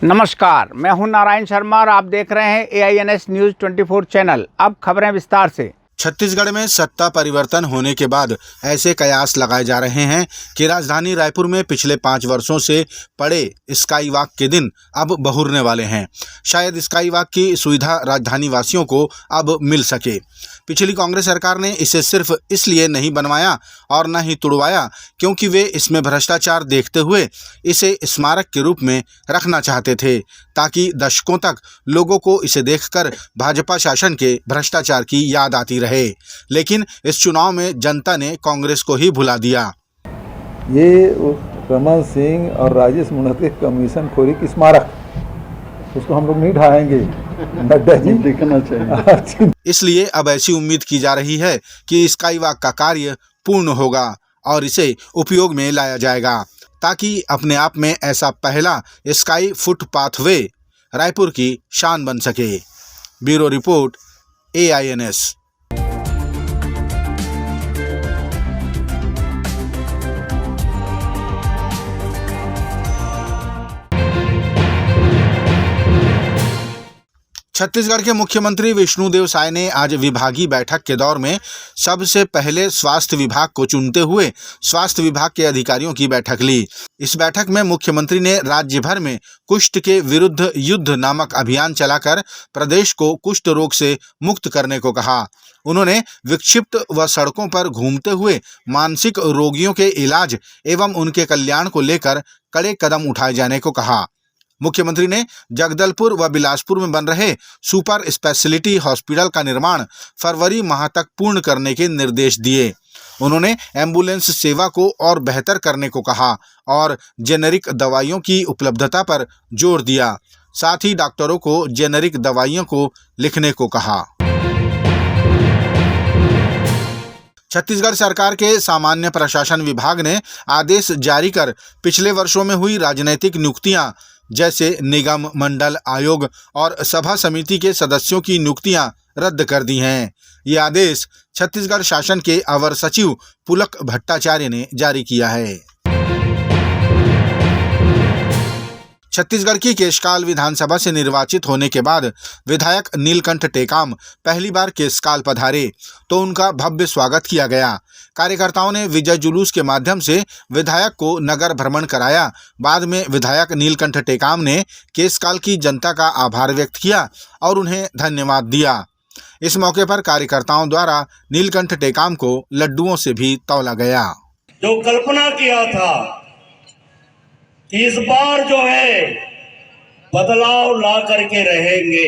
नमस्कार, मैं हूं नारायण शर्मा और आप देख रहे हैं AINS न्यूज़ 24 चैनल। अब खबरें विस्तार से। छत्तीसगढ़ में सत्ता परिवर्तन होने के बाद ऐसे कयास लगाए जा रहे हैं कि राजधानी रायपुर में पिछले 5 वर्षों से पड़े स्काई वॉक के दिन अब बहुरने वाले हैं। शायद स्काई वॉक की सुविधा राजधानी वासियों को अब मिल सके। पिछली कांग्रेस सरकार ने इसे सिर्फ इसलिए नहीं बनवाया और न ही तुड़वाया क्योंकि वे इसमें भ्रष्टाचार देखते हुए इसे स्मारक के रूप में रखना चाहते थे, ताकि दशकों तक लोगों को इसे देखकर भाजपा शासन के भ्रष्टाचार की याद आती रहे। लेकिन इस चुनाव में जनता ने कांग्रेस को ही भुला दिया। ये रमन सिंह और राजेश मूणत के कमीशन खोरी की स्मारक, उसको हम लोग नहीं ढाएंगे, नड्डा जी देखना चाहिए। इसलिए अब ऐसी उम्मीद की जा रही है कि स्काई वॉक का कार्य पूर्ण होगा और इसे उपयोग में लाया जाएगा, ताकि अपने आप में ऐसा पहला स्काई फुटपाथवे रायपुर की शान बन सके। Bureau report, AINS। छत्तीसगढ़ के मुख्यमंत्री विष्णुदेव साय ने आज विभागीय बैठक के दौर में सबसे पहले स्वास्थ्य विभाग को चुनते हुए स्वास्थ्य विभाग के अधिकारियों की बैठक ली। इस बैठक में मुख्यमंत्री ने राज्य भर में कुष्ठ के विरुद्ध युद्ध नामक अभियान चलाकर प्रदेश को कुष्ठ रोग से मुक्त करने को कहा। उन्होंने विक्षिप्त व सड़कों पर घूमते हुए मानसिक रोगियों के इलाज एवं उनके कल्याण को लेकर कड़े कदम उठाए जाने को कहा। मुख्यमंत्री ने जगदलपुर व बिलासपुर में बन रहे सुपर स्पेशलिटी हॉस्पिटल का निर्माण फरवरी माह तक पूर्ण करने के निर्देश दिए। उन्होंने एम्बुलेंस सेवा को और बेहतर करने को कहा और जेनेरिक दवाइयों की उपलब्धता पर जोर दिया। साथ ही डॉक्टरों को जेनेरिक दवाइयों को लिखने को कहा। छत्तीसगढ़ सरकार के सामान्य प्रशासन विभाग ने आदेश जारी कर पिछले वर्षों में हुई राजनीतिक नियुक्तियां जैसे निगम, मंडल, आयोग और सभा समिति के सदस्यों की नियुक्तियां रद्द कर दी हैं। ये आदेश छत्तीसगढ़ शासन के अवर सचिव पुलक भट्टाचार्य ने जारी किया है। छत्तीसगढ़ की केशकाल विधानसभा से निर्वाचित होने के बाद विधायक नीलकंठ टेकाम पहली बार केशकाल पधारे तो उनका भव्य स्वागत किया गया। कार्यकर्ताओं ने विजय जुलूस के माध्यम से विधायक को नगर भ्रमण कराया। बाद में विधायक नीलकंठ टेकाम ने केशकाल की जनता का आभार व्यक्त किया और उन्हें धन्यवाद दिया। इस मौके पर कार्यकर्ताओं द्वारा नीलकंठ टेकाम को लड्डुओं से भी तौला गया। जो कल्पना किया था कि इस बार जो है बदलाव ला करके रहेंगे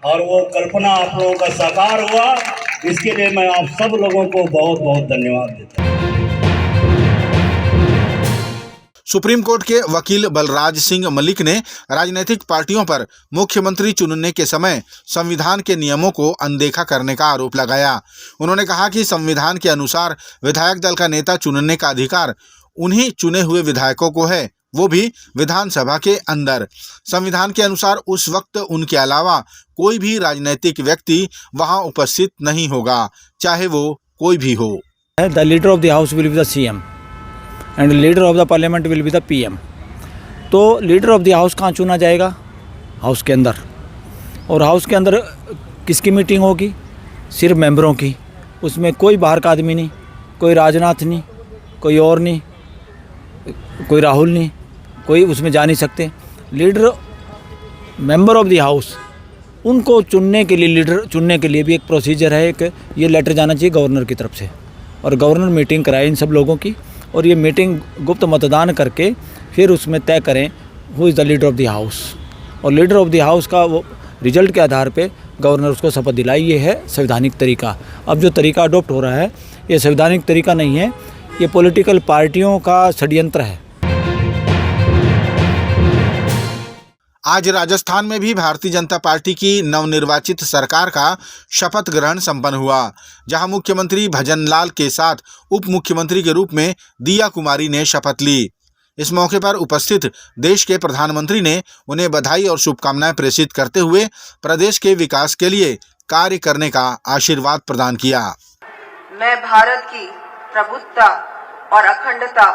और वो कल्पना आप लोगों का साकार हुआ, इसके लिए मैं आप सब लोगों को बहुत बहुत धन्यवाद देता हूं। सुप्रीम कोर्ट के वकील बलराज सिंह मलिक ने राजनीतिक पार्टियों पर मुख्यमंत्री चुनने के समय संविधान के नियमों को अनदेखा करने का आरोप लगाया। उन्होंने कहा कि संविधान के अनुसार विधायक दल का नेता चुनने का अधिकार उन्हीं चुने हुए विधायकों को है, वो भी विधानसभा के अंदर। संविधान के अनुसार उस वक्त उनके अलावा कोई भी राजनीतिक व्यक्ति वहां उपस्थित नहीं होगा, चाहे वो कोई भी हो। The leader of the house will be the CM and leader of the parliament will be the PM। तो लीडर ऑफ द हाउस कहाँ चुना जाएगा? हाउस के अंदर। और हाउस के अंदर किसकी मीटिंग होगी? सिर्फ मेंबरों की। उसमें कोई बाहर का आदमी नहीं, कोई राजनाथ नहीं, कोई और नहीं, कोई राहुल नहीं, कोई उसमें जा नहीं सकते। Leader member of the house, उनको चुनने के लिए, लीडर चुनने के लिए भी एक प्रोसीजर है। एक ये लेटर जाना चाहिए गवर्नर की तरफ से और गवर्नर मीटिंग कराए इन सब लोगों की और ये मीटिंग गुप्त मतदान करके फिर उसमें तय करें who is the leader of the house. और लीडर ऑफ द हाउस का वो रिजल्ट के आधार पे गवर्नर उसको शपथ दिलाई। ये है संवैधानिक तरीका। अब जो तरीका अडोप्ट हो रहा है ये संवैधानिक तरीका नहीं है, ये पॉलिटिकल पार्टियों का षड्यंत्र है। आज राजस्थान में भी भारतीय जनता पार्टी की नवनिर्वाचित सरकार का शपथ ग्रहण संपन्न हुआ, जहां मुख्यमंत्री भजनलाल के साथ उप मुख्यमंत्री के रूप में दिया कुमारी ने शपथ ली। इस मौके पर उपस्थित देश के प्रधानमंत्री ने उन्हें बधाई और शुभकामनाएं प्रेषित करते हुए प्रदेश के विकास के लिए कार्य करने का आशीर्वाद प्रदान किया। मैं भारत की प्रभुत्ता और अखंडता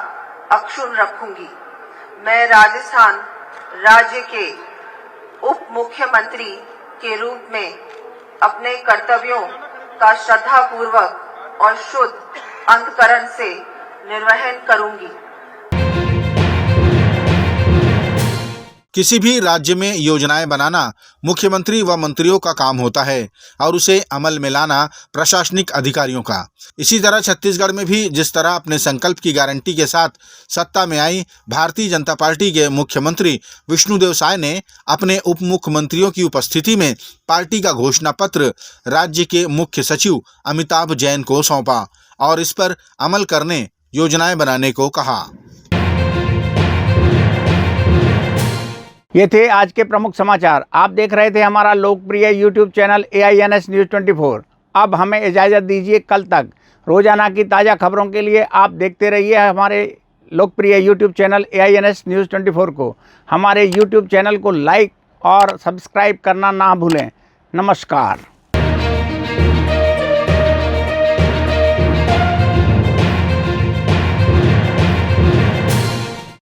अक्षुण्ण रखूंगी। मैं राजस्थान राज्य के उप मुख्यमंत्री के रूप में अपने कर्तव्यों का श्रद्धापूर्वक और शुद्ध अंतकरण से निर्वहन करूंगी। किसी भी राज्य में योजनाएं बनाना मुख्यमंत्री व मंत्रियों का काम होता है और उसे अमल में लाना प्रशासनिक अधिकारियों का। इसी तरह छत्तीसगढ़ में भी जिस तरह अपने संकल्प की गारंटी के साथ सत्ता में आई भारतीय जनता पार्टी के मुख्यमंत्री विष्णुदेव साय ने अपने उप मुख्यमंत्रियों की उपस्थिति में पार्टी का घोषणा पत्र राज्य के मुख्य सचिव अमिताभ जैन को सौंपा और इस पर अमल करने, योजनाएं बनाने को कहा। ये थे आज के प्रमुख समाचार। आप देख रहे थे हमारा लोकप्रिय यूट्यूब चैनल AINS न्यूज़ 24। अब हमें इजाज़त दीजिए। कल तक रोजाना की ताज़ा खबरों के लिए आप देखते रहिए हमारे लोकप्रिय यूट्यूब चैनल AINS न्यूज़ 24 को। हमारे यूट्यूब चैनल को लाइक और सब्सक्राइब करना ना भूलें। नमस्कार।